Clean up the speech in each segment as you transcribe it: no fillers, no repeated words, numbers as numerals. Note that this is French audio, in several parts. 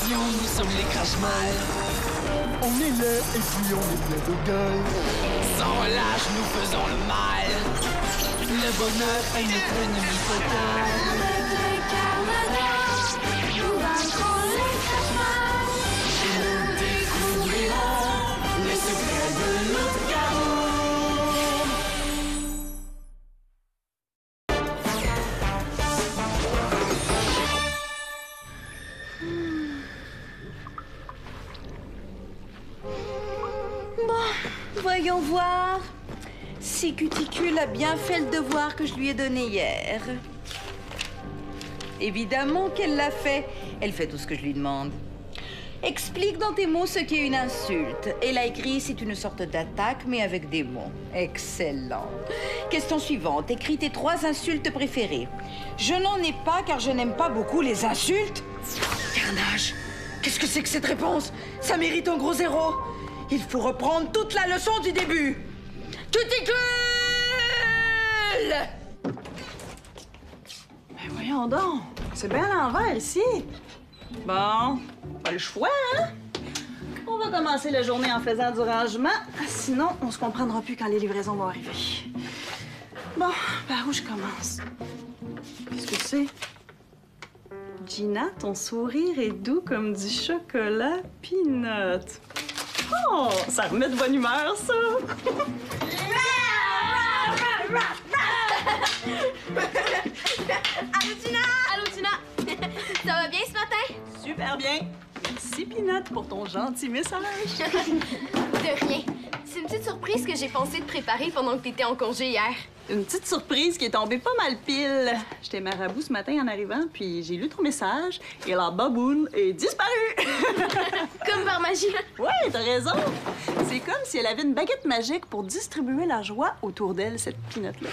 Attention, nous sommes les crash-mal. On est là et puis on est plein de gueule. Sans relâche, nous faisons le mal. Le bonheur est notre ennemi total. Nous vaincrons les crash-mal. Nous découvrirons les secrets de notre chaos. Voyons voir si Cuticule a bien fait le devoir que je lui ai donné hier. Évidemment qu'elle l'a fait. Elle fait tout ce que je lui demande. Explique dans tes mots ce qu'est une insulte. Elle a écrit c'est une sorte d'attaque, mais avec des mots. Excellent. Question suivante. Écris tes 3 insultes préférées. Je n'en ai pas car je n'aime pas beaucoup les insultes. Carnage. Qu'est-ce que c'est que cette réponse? Ça mérite un gros 0. Il faut reprendre toute la leçon du début. Cuticule! Ben voyons donc, c'est bien à l'envers ici. Bon, pas le choix, hein? On va commencer la journée en faisant du rangement, sinon on se comprendra plus quand les livraisons vont arriver. Bon, par où je commence? Qu'est-ce que c'est? Gina, ton sourire est doux comme du chocolat peanut. Oh, ça remet de bonne humeur, ça! Allô, Gina! Allô, Gina! Ça va bien ce matin? Super bien! Merci, Peanut, pour ton gentil message. De rien. C'est une petite surprise que j'ai pensé te préparer pendant que t'étais en congé hier. Une petite surprise qui est tombée pas mal pile. J'étais marabout ce matin en arrivant, puis j'ai lu ton message et la baboune est disparue. Comme par magie. Ouais, t'as raison. C'est comme si elle avait une baguette magique pour distribuer la joie autour d'elle, cette Peanut-là.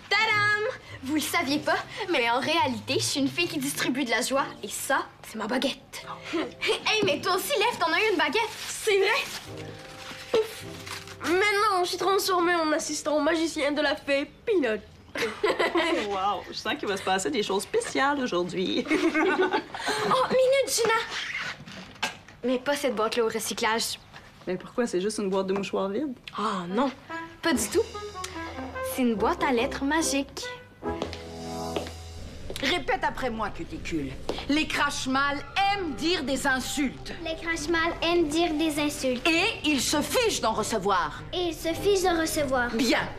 Tadam! Vous le saviez pas, mais en réalité, je suis une fille qui distribue de la joie. Et ça, c'est ma baguette. Hey, mais toi aussi, Lève, t'en as eu une baguette. C'est vrai? Maintenant, je suis transformée en assistant magicien de la fée Peanut. Wow, je sens qu'il va se passer des choses spéciales aujourd'hui. Oh, minute, Gina! Mais pas cette boîte-là au recyclage. Mais pourquoi? C'est juste une boîte de mouchoirs vide? Oh non, pas du tout. C'est une boîte à lettres magique. Répète après moi, Cuticule. Les crash-mal aiment dire des insultes. Les crash-mal aiment dire des insultes. Et ils se fichent d'en recevoir. Et ils se fichent de recevoir. Bien.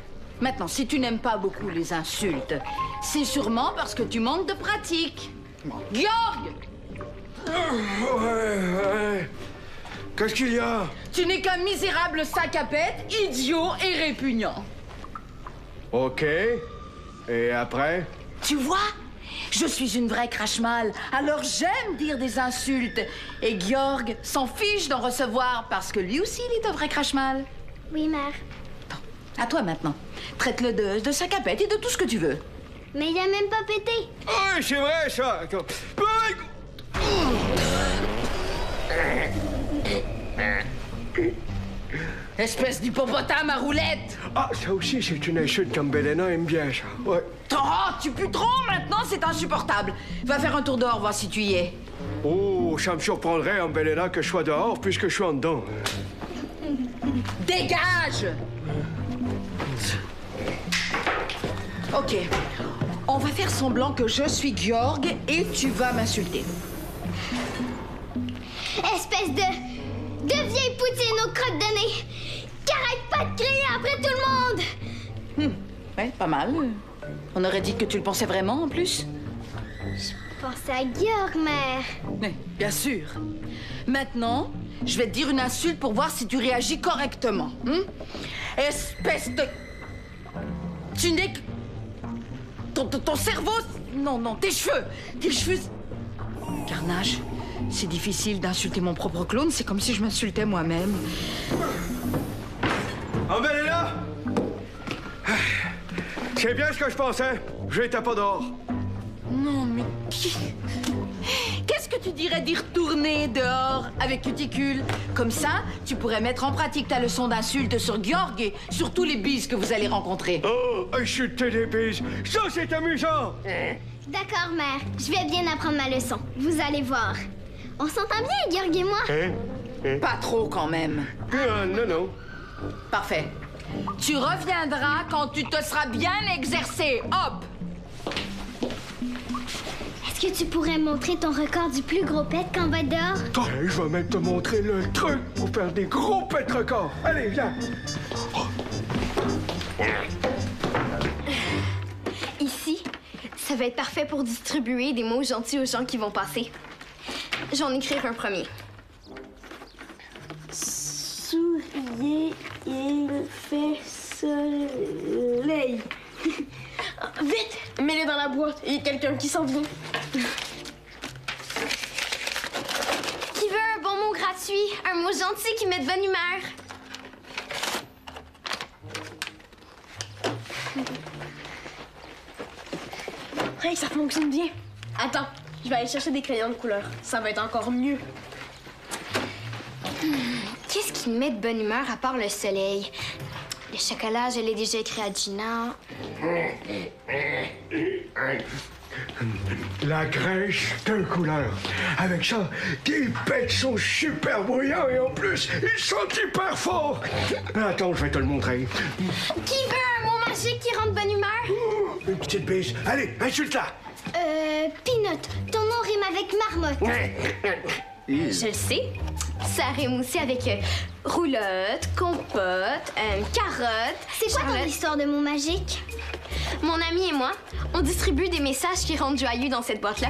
Maintenant, si tu n'aimes pas beaucoup les insultes, c'est sûrement parce que tu manques de pratique. Georg! Ouais. Qu'est-ce qu'il y a? Tu n'es qu'un misérable sac à pète, idiot et répugnant. OK. Et après? Tu vois? Je suis une vraie crache-mal, alors j'aime dire des insultes. Et Georg s'en fiche d'en recevoir parce que lui aussi, il est un vrai crache-mal. Oui, mère. Bon, à toi maintenant. Traite-le de sac à pète et de tout ce que tu veux. Mais il a même pas pété. Oui, c'est vrai, ça. Espèce d'hippopotame à roulette! Ah, ça aussi, c'est une insulte comme Belena aime bien, ça. Ouais. Oh, tu pues trop maintenant, c'est insupportable. Va faire un tour dehors, voir si tu y es. Oh, ça me surprendrait en Belena que je sois dehors puisque je suis en dedans. Dégage! OK. On va faire semblant que je suis Georg et tu vas m'insulter. Espèce de vieille poutine aux crottes de nez qui arrête pas de crier après tout le monde. Ouais, pas mal. On aurait dit que tu le pensais vraiment, en plus. Pensez à Georg, mère. Oui, bien sûr. Maintenant, je vais te dire une insulte pour voir si tu réagis correctement. Espèce de... Tu n'es que... Ton cerveau... Non, tes cheveux. Tes cheveux... Carnage, c'est difficile d'insulter mon propre clone. C'est comme si je m'insultais moi-même. En Belena! C'est bien ce que je pensais. Je n'étais pas dehors. Non, mais... Qu'est-ce que tu dirais d'y retourner dehors avec Cuticule? Comme ça, tu pourrais mettre en pratique ta leçon d'insulte sur Georg et sur tous les bises que vous allez rencontrer. Oh, insulter des bises, ça c'est amusant! D'accord, mère. Je vais bien apprendre ma leçon. Vous allez voir. On s'entend bien, Georg et moi. Hein? Pas trop, quand même. Non, non. Parfait. Tu reviendras quand tu te seras bien exercé. Hop! Est-ce que tu pourrais montrer ton record du plus gros pet quand on va être dehors? Hey, je vais même te montrer le truc pour faire des gros pets records. Allez, viens. Ici, ça va être parfait pour distribuer des mots gentils aux gens qui vont passer. Je vais en écrire un premier. Souriez, il fait soleil. Vite, mets-les dans la boîte. Il y a quelqu'un qui s'en vient. Qui veut un bon mot gratuit? Un mot gentil qui met de bonne humeur? Hey, ça fonctionne bien. Attends, je vais aller chercher des crayons de couleur. Ça va être encore mieux. Qu'est-ce qui me met de bonne humeur à part le soleil? Le chocolat, je l'ai déjà écrit à Gina. La crèche de couleur. Avec ça, tes pets sont super bruyants et en plus, ils sont hyper forts. Attends, je vais te le montrer. Qui veut un mot magique qui rend de bonne humeur? Une petite bise. Allez, insulte-la. Peanut, ton nom rime avec marmotte. Je le sais. Ça rime aussi avec roulotte, compote, carotte. C'est quoi ton Charlotte. histoire de mots magiques? Mon ami et moi, on distribue des messages qui rendent joyeux dans cette boîte-là.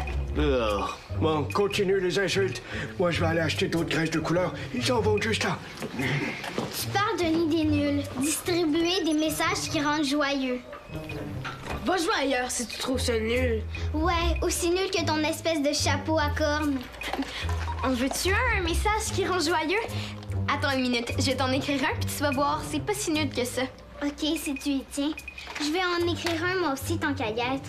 Bon, continue les insultes. Moi, je vais aller acheter d'autres graisses de couleur. Ils en vont juste là. Tu parles d'une idée nulle. Distribuer des messages qui rendent joyeux. Va jouer ailleurs si tu trouves ça nul. Ouais, aussi nul que ton espèce de chapeau à cornes. En veux-tu un message qui rend joyeux? Attends une minute, je vais t'en écrire un puis tu vas voir, c'est pas si nul que ça. Ok, si tu y tiens. Je vais en écrire un moi aussi, tant qu'à y être.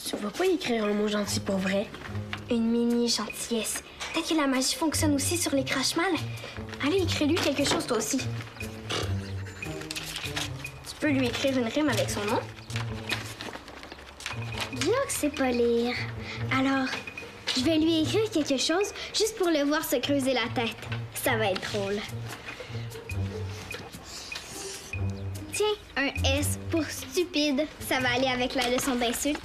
Tu vas pas écrire un mot gentil pour vrai? Une mini gentillesse. Peut-être que la magie fonctionne aussi sur les crash-mal. Allez, écris-lui quelque chose toi aussi. Tu peux lui écrire une rime avec son nom. Georg sait pas lire. Alors, je vais lui écrire quelque chose juste pour le voir se creuser la tête. Ça va être drôle. Tiens, un S pour stupide. Ça va aller avec la leçon d'insulte.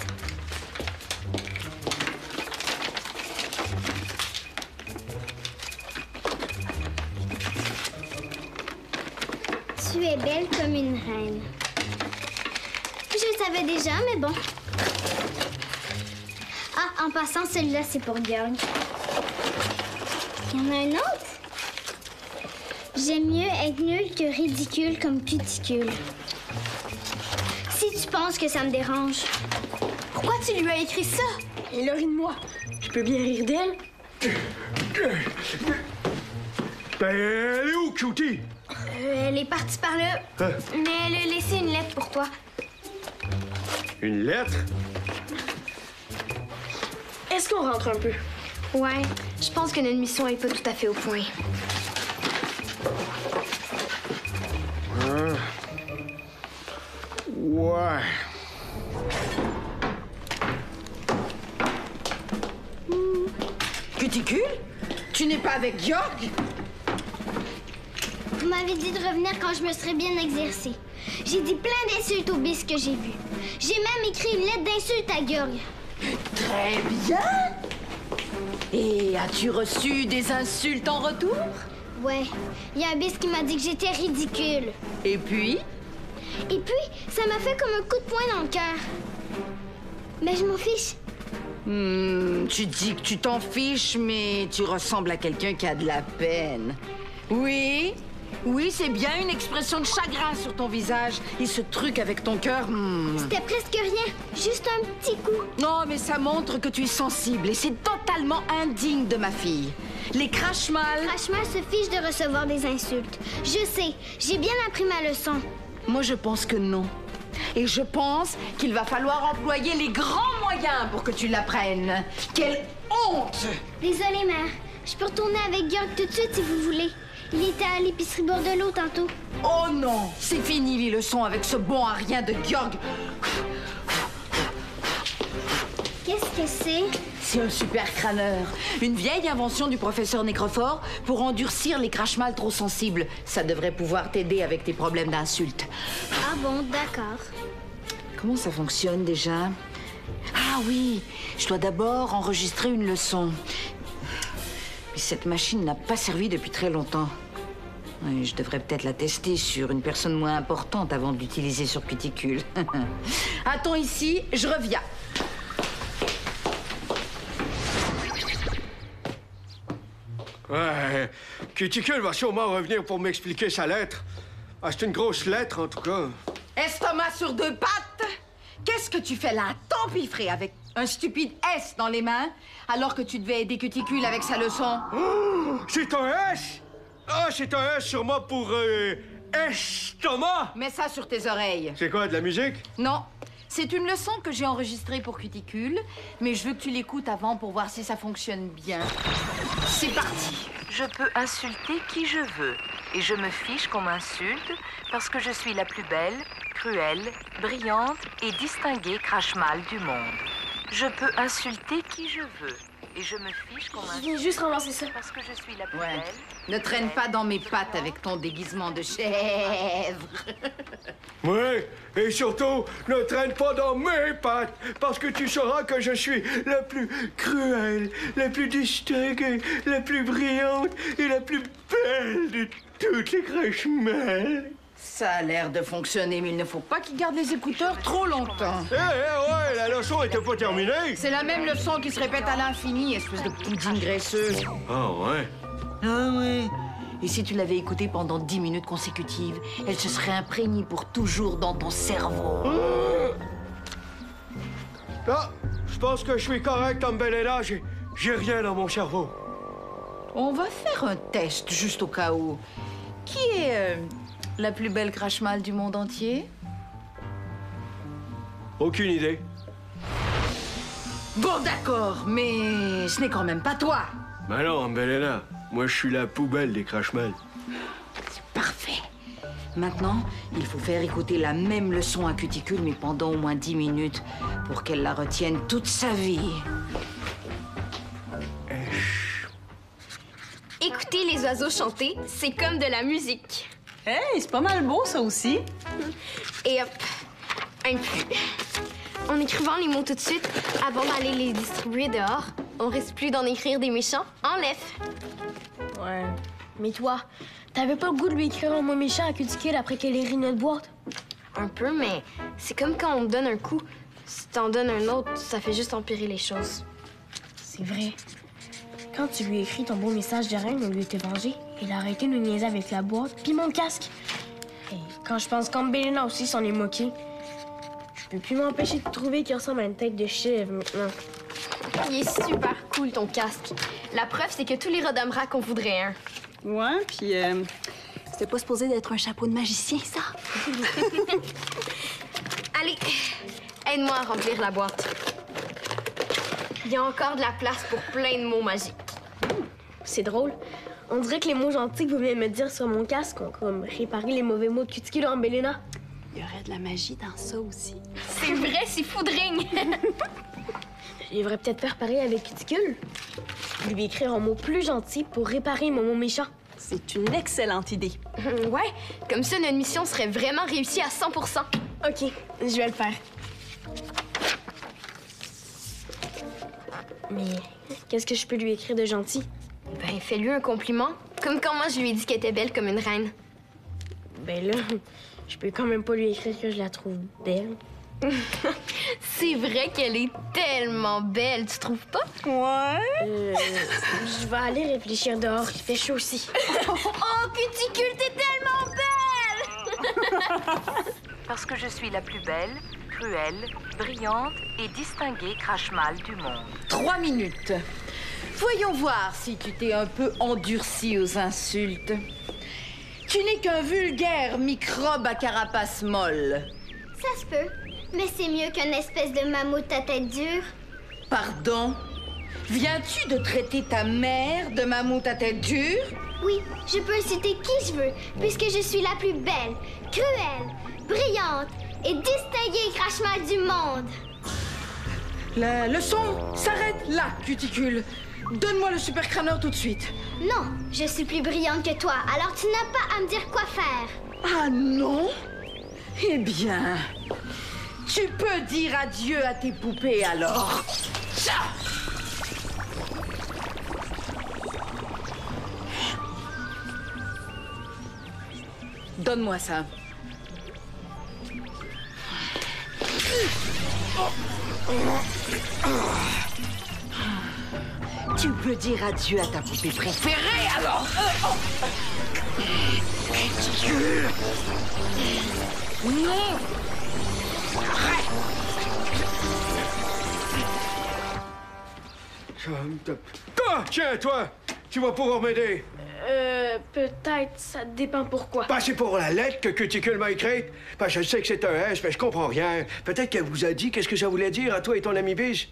Tu es belle comme une reine. Je le savais déjà, mais bon. Ah, en passant, celui-là, c'est pour Georg. Il y en a un autre? J'aime mieux être nulle que ridicule comme cuticule. Si tu penses que ça me dérange. Pourquoi tu lui as écrit ça? Elle rit de moi. Je peux bien rire d'elle? Ben, elle est où, Cutie? Elle est partie par là, mais elle a laissé une lettre pour toi. Une lettre? Est-ce qu'on rentre un peu? Ouais, je pense que notre mission est pas tout à fait au point. Ouais. Cuticule? Tu n'es pas avec Georg? Vous m'avez dit de revenir quand je me serais bien exercée. J'ai dit plein d'insultes aux bis que j'ai vues. J'ai même écrit une lettre d'insulte à Georg. Très bien. Et as-tu reçu des insultes en retour? Ouais, il y a un bis qui m'a dit que j'étais ridicule. Et puis? Et puis, ça m'a fait comme un coup de poing dans le cœur. Mais je m'en fiche. Tu dis que tu t'en fiches, mais tu ressembles à quelqu'un qui a de la peine. Oui, oui, c'est bien une expression de chagrin sur ton visage. Et ce truc avec ton cœur... C'était presque rien, juste un petit coup. Non, mais ça montre que tu es sensible et c'est totalement indigne de ma fille. Les crash-mal... Crash-mal se fiche de recevoir des insultes. Je sais, j'ai bien appris ma leçon. Moi, je pense que non. Et je pense qu'il va falloir employer les grands moyens pour que tu l'apprennes. Quelle honte! Désolée, mère. Je peux retourner avec Georg tout de suite si vous voulez. Il était à l'épicerie bord de l'eau tantôt. Oh non! C'est fini les leçons avec ce bon à rien de Georg. Qu'est-ce que c'est? C'est un super crâneur. Une vieille invention du professeur Nécrophore pour endurcir les crache-mal trop sensibles. Ça devrait pouvoir t'aider avec tes problèmes d'insultes. Ah bon, d'accord. Comment ça fonctionne déjà? Ah oui, je dois d'abord enregistrer une leçon. Mais cette machine n'a pas servi depuis très longtemps. Oui, je devrais peut-être la tester sur une personne moins importante avant de l'utiliser sur Cuticule. Attends ici, je reviens. Ouais, Cuticule va sûrement revenir pour m'expliquer sa lettre. Ah, c'est une grosse lettre, en tout cas. Estomac sur deux pattes? Qu'est-ce que tu fais là, t'empiffrer avec un stupide S dans les mains, alors que tu devais aider Cuticule avec sa leçon? Oh, c'est un S? Ah, c'est un S sûrement pour estomac. Mets ça sur tes oreilles. C'est quoi, de la musique? Non. C'est une leçon que j'ai enregistrée pour Cuticule, mais je veux que tu l'écoutes avant pour voir si ça fonctionne bien. C'est parti. Je peux insulter qui je veux, et je me fiche qu'on m'insulte parce que je suis la plus belle, cruelle, brillante et distinguée crache-mal du monde. Je peux insulter qui je veux, et je me fiche qu'on Je m'insulte viens juste ramasser ça. parce que je suis la plus Ouais. belle. Ne traîne pas dans mes pattes avec ton déguisement de chèvre. Oui, et surtout, ne traîne pas dans mes pattes, parce que tu sauras que je suis la plus cruelle, la plus distinguée, la plus brillante et la plus belle de toutes les crache-mal. Ça a l'air de fonctionner, mais il ne faut pas qu'il garde les écouteurs trop longtemps. Ouais, la leçon était pas terminée. C'est la même leçon qui se répète à l'infini, espèce de poudine graisseuse. Ah ouais? Ah ouais. Et si tu l'avais écoutée pendant 10 minutes consécutives, elle se serait imprégnée pour toujours dans ton cerveau. Ah, je pense que je suis correct, Umbellela. J'ai rien dans mon cerveau. On va faire un test, juste au cas où. Qui est la plus belle crache-mal du monde entier? Aucune idée. Bon, d'accord, mais ce n'est quand même pas toi. Ben non, Umbellela. Moi, je suis la poubelle des crache-mal. Parfait. Maintenant, il faut faire écouter la même leçon à Cuticule, mais pendant au moins 10 minutes, pour qu'elle la retienne toute sa vie. Écouter les oiseaux chanter, c'est comme de la musique. Hey, c'est pas mal beau, ça aussi. Et hop, un plus. En écrivant les mots tout de suite, avant d'aller les distribuer dehors, on risque plus d'en écrire des méchants. Enlève. Ouais. Mais toi, t'avais pas le goût de lui écrire un mot méchant à Cuticule après qu'elle ait ri notre boîte? Un peu, mais c'est comme quand on te donne un coup. Si t'en donnes un autre, ça fait juste empirer les choses. C'est vrai. Quand tu lui as écrit ton beau message de reine au lieu de te venger, il a arrêté de nous niaiser avec la boîte puis mon casque. Et quand je pense qu'Umbellela aussi s'en est moqué, je peux plus m'empêcher de trouver qu'il ressemble à une tête de chèvre maintenant. Il est super cool, ton casque. La preuve, c'est que tous les Rodamrac en voudraient un. Ouais, puis c'était pas supposé d'être un chapeau de magicien, ça. Allez, aide-moi à remplir la boîte. Il y a encore de la place pour plein de mots magiques. C'est drôle. On dirait que les mots gentils que vous venez de me dire sur mon casque ont comme réparé les mauvais mots de Cuticule en Umbellela. Il y aurait de la magie dans ça aussi. C'est vrai, c'est foudring. Je devrais peut-être faire pareil avec Cuticule. Lui écrire un mot plus gentil pour réparer mon mot méchant. C'est une excellente idée. Ouais, comme ça, notre mission serait vraiment réussie à 100%. OK, je vais le faire. Mais qu'est-ce que je peux lui écrire de gentil? Ben, fais-lui un compliment, comme quand moi je lui ai dit qu'elle était belle comme une reine. Ben là, je peux quand même pas lui écrire que je la trouve belle. C'est vrai qu'elle est tellement belle, tu trouves pas? Ouais. Je vais aller réfléchir dehors, il fait chaud aussi. Oh, Cuticule, t'es tellement belle! Parce que je suis la plus belle, cruelle, brillante et distinguée crache-mal du monde. 3 minutes. Voyons voir si tu t'es un peu endurci aux insultes. Tu n'es qu'un vulgaire microbe à carapace molle. Ça se peut. Mais c'est mieux qu'une espèce de mammouth à tête dure. Pardon? Viens-tu de traiter ta mère de mammouth à tête dure? Oui, je peux insulter qui je veux, puisque je suis la plus belle, cruelle, brillante et distinguée crache-mal du monde. La leçon s'arrête là, cuticule. Donne-moi le super crâneur tout de suite. Non, je suis plus brillante que toi, alors tu n'as pas à me dire quoi faire. Ah non? Eh bien, tu peux dire adieu à tes poupées alors. Ça! Donne-moi ça. Tu peux dire adieu à ta poupée préférée alors. Non. Arrête. Tiens, toi! Tu vas pouvoir m'aider. Peut-être, ça dépend pourquoi. Ben, c'est pour la lettre que Cuticule m'a écrite. Ben, je sais que c'est un S, mais je comprends rien. Peut-être qu'elle vous a dit qu'est-ce que ça voulait dire à toi et ton ami Biche.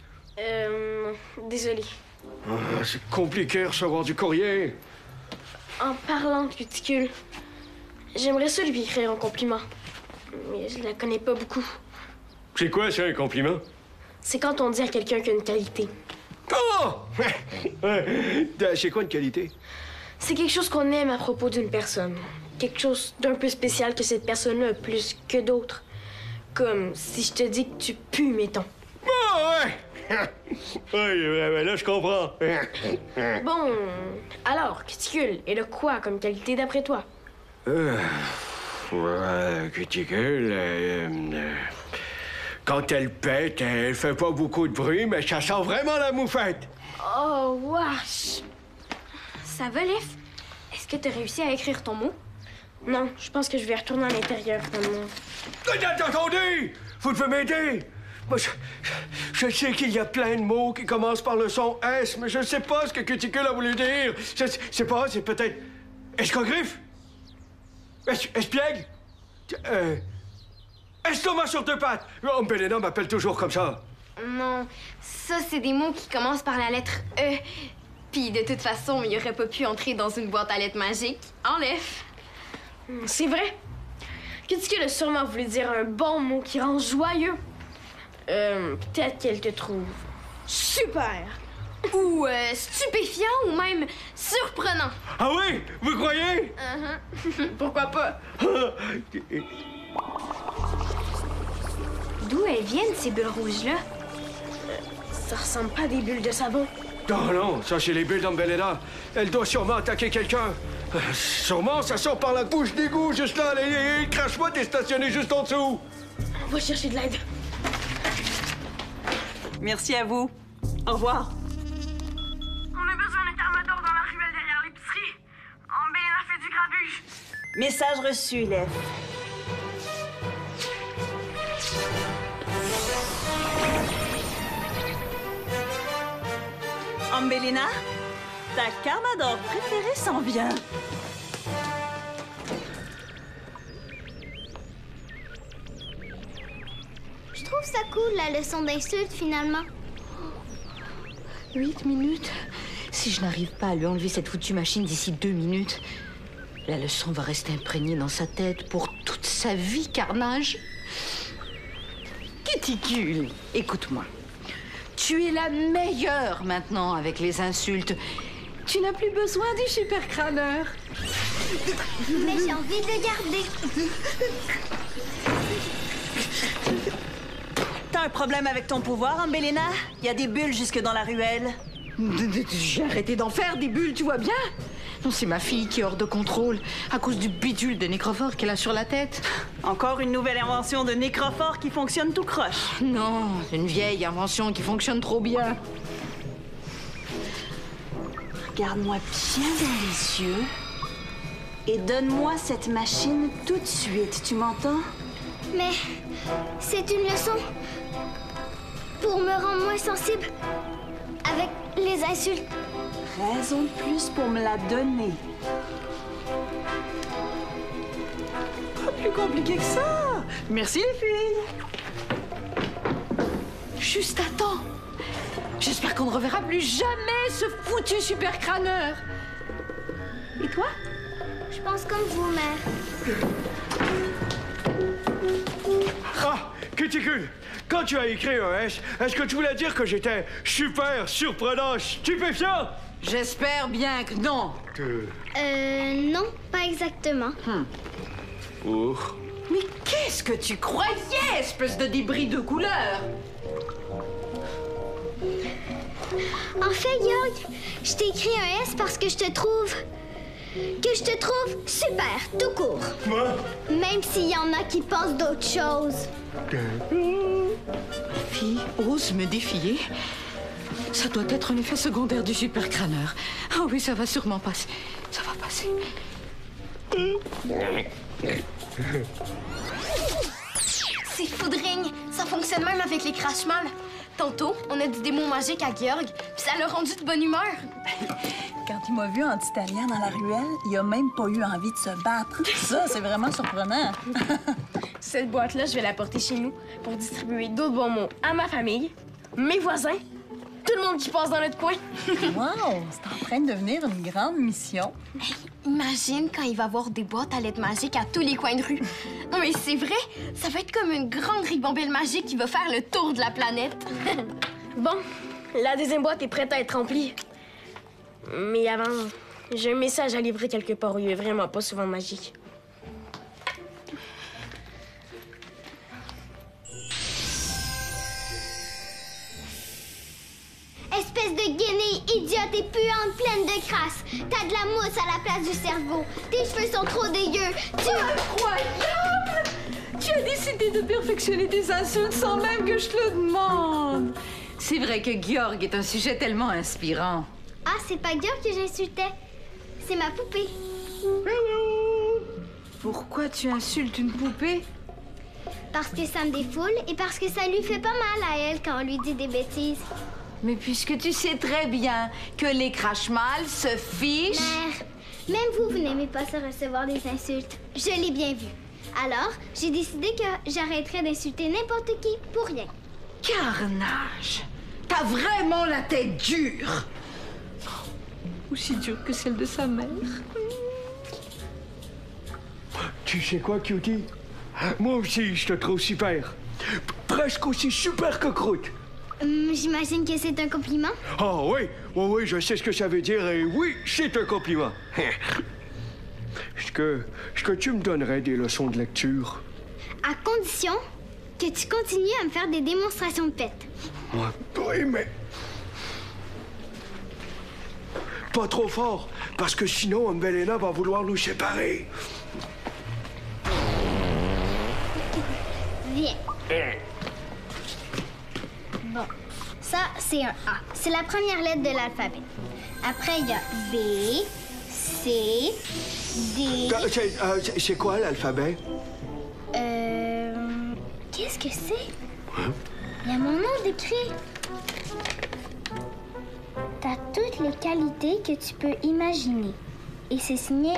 Désolé. Ah, c'est compliqué de recevoir du courrier. En parlant de Cuticule, j'aimerais ça lui écrire un compliment. Mais je la connais pas beaucoup. C'est quoi, ça, un compliment? C'est quand on dit à quelqu'un qu'il a une qualité. Oh! C'est quoi une qualité? C'est quelque chose qu'on aime à propos d'une personne. Quelque chose d'un peu spécial que cette personne-là a plus que d'autres. Comme si je te dis que tu pues, mettons. Oh, ouais! Ouais, là, je comprends. Bon, alors, Cuticule, elle a quoi comme qualité d'après toi? Cuticule, quand elle pète, elle fait pas beaucoup de bruit, mais ça sent vraiment la moufette. Oh, wesh! Ça va, Lef? Est-ce que t'as réussi à écrire ton mot? Non, je pense que je vais retourner à l'intérieur. Attendez! Vous devez m'aider! Moi, je sais qu'il y a plein de mots qui commencent par le son S, mais je ne sais pas ce que Cuticule a voulu dire. C'est pas, c'est peut-être... Escogriffe? Espiègle? Estomac sur deux pattes! Oh, Belena m'appelle toujours comme ça. Non, ça, c'est des mots qui commencent par la lettre E. Puis, de toute façon, il aurait pas pu entrer dans une boîte à lettres magique. Enlève! C'est vrai. Cuticule a sûrement voulu dire un bon mot qui rend joyeux. Peut-être qu'elle te trouve super. Ou stupéfiant, ou même surprenant. Ah oui? Vous croyez? Pourquoi pas? D'où elles viennent, ces bulles rouges-là? Ça ressemble pas à des bulles de savon. Non, non, ça, c'est les bulles d'Ambeleda. Elle doit sûrement attaquer quelqu'un. Sûrement, ça sort par la bouche d'égout, juste là. Le crache-moi, t'es stationné juste en dessous. On va chercher de l'aide. Merci à vous. Au revoir. On a besoin d'un carmador dans la ruelle derrière l'épicerie. Ambelena fait du grabuge. Message reçu, Lef. Ambelena, ta carmador préférée s'en vient. Je trouve ça cool, la leçon d'insulte, finalement. 8 minutes? Si je n'arrive pas à lui enlever cette foutue machine d'ici 2 minutes, la leçon va rester imprégnée dans sa tête pour toute sa vie, carnage. Cuticule, écoute-moi. Tu es la meilleure maintenant avec les insultes. Tu n'as plus besoin du super crâneur. Mais j'ai envie de le garder. T'as un problème avec ton pouvoir, Ambelena? Il y a des bulles jusque dans la ruelle. J'ai arrêté d'en faire des bulles, tu vois bien? Non, c'est ma fille qui est hors de contrôle à cause du bidule de nécrophore qu'elle a sur la tête. Encore une nouvelle invention de nécrophore qui fonctionne tout croche. Non, une vieille invention qui fonctionne trop bien. Regarde-moi bien dans les yeux et donne-moi cette machine tout de suite, tu m'entends? Mais c'est une leçon pour me rendre moins sensible avec les insultes. Raison de plus pour me la donner. Pas plus compliqué que ça. Merci les filles. Juste à temps. J'espère qu'on ne reverra plus jamais ce foutu super crâneur. Et toi? Je pense comme vous, mère. Ah, cuticule! Quand tu as écrit un S, est-ce que tu voulais dire que j'étais super surprenant, stupéfiant? J'espère bien que non. Non, pas exactement. Oh. Mais qu'est-ce que tu croyais, espèce de débris de couleur? En fait, Jörg, je t'ai écrit un S parce que je te trouve super, tout court. Moi? Même s'il y en a qui pensent d'autres choses. Fille, ose me défier. Ça doit être un effet secondaire du super crâneur. Ah oui, ça va sûrement passer. Ça va passer. C'est foudring! Ça fonctionne même avec les crash-malles. Tantôt, on a dit des mots magiques à Georg, puis ça l'a rendu de bonne humeur. Quand il m'a vu en italien dans la ruelle, il a même pas eu envie de se battre. Ça, c'est vraiment surprenant. Cette boîte-là, je vais la porter chez nous pour distribuer d'autres bons mots à ma famille, mes voisins, tout le monde qui passe dans notre coin. Wow! C'est en train de devenir une grande mission. Imagine quand il va avoir des boîtes à lettres magiques à tous les coins de rue. Non, mais c'est vrai, ça va être comme une grande ribambelle magique qui va faire le tour de la planète. Bon, la deuxième boîte est prête à être remplie. Mais avant, j'ai un message à livrer quelque part où il n'y a vraiment pas souvent de magie. Espèce de guenille idiote et puante pleine de crasse. T'as de la mousse à la place du cerveau. Tes cheveux sont trop dégueux. Incroyable! Tu as décidé de perfectionner tes insultes sans même que je te le demande. C'est vrai que Georg est un sujet tellement inspirant. Ah, c'est pas Georg que j'insultais. C'est ma poupée. Pourquoi tu insultes une poupée? Parce que ça me défoule et parce que ça lui fait pas mal à elle quand on lui dit des bêtises. Mais puisque tu sais très bien que les crash-malles se fichent... Mère, même vous n'aimez pas ça recevoir des insultes. Je l'ai bien vu. Alors, j'ai décidé que j'arrêterais d'insulter n'importe qui pour rien. Carnage! T'as vraiment la tête dure! Aussi dure que celle de sa mère. Tu sais quoi, Cutie? Moi aussi, je te trouve super. Presque aussi super que Croûte. J'imagine que c'est un compliment. Ah oui, oui, je sais ce que ça veut dire et oui, c'est un compliment. Est-ce que tu me donnerais des leçons de lecture? À condition que tu continues à me faire des démonstrations de pète. Oui, mais... Pas trop fort, parce que sinon, Umbelena va vouloir nous séparer. Viens. Bon, ça, c'est un A. C'est la première lettre de l'alphabet. Après, il y a B, C, D... C'est quoi l'alphabet? Qu'est-ce que c'est? Il y a mon nom décrit. T'as toutes les qualités que tu peux imaginer. Et c'est signé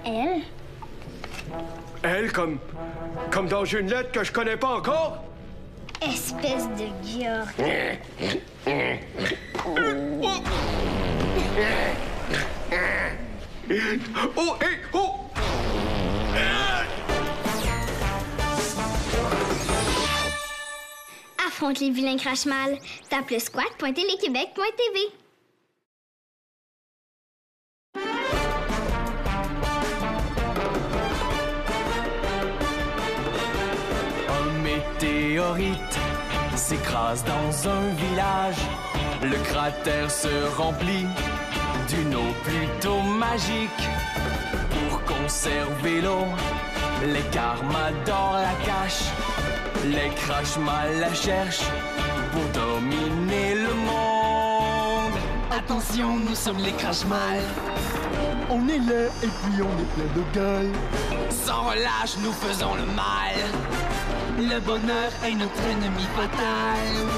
L. Elle, comme dans une lettre que je connais pas encore? Espèce de Georg. Oh, hé, oh! Affronte les vilains crash-malles. Tape le squat.téléquébec.tv. Un météorite s'écrase dans un village. Le cratère se remplit d'une eau plutôt magique. Pour conserver l'eau, les Karmadors la cachent. Les crash-malles la cherchent pour dominer le monde. Attention, nous sommes les crash-malles. On est là et puis on est plein de gueule. Sans relâche, nous faisons le mal. Le bonheur est notre ennemi fatal.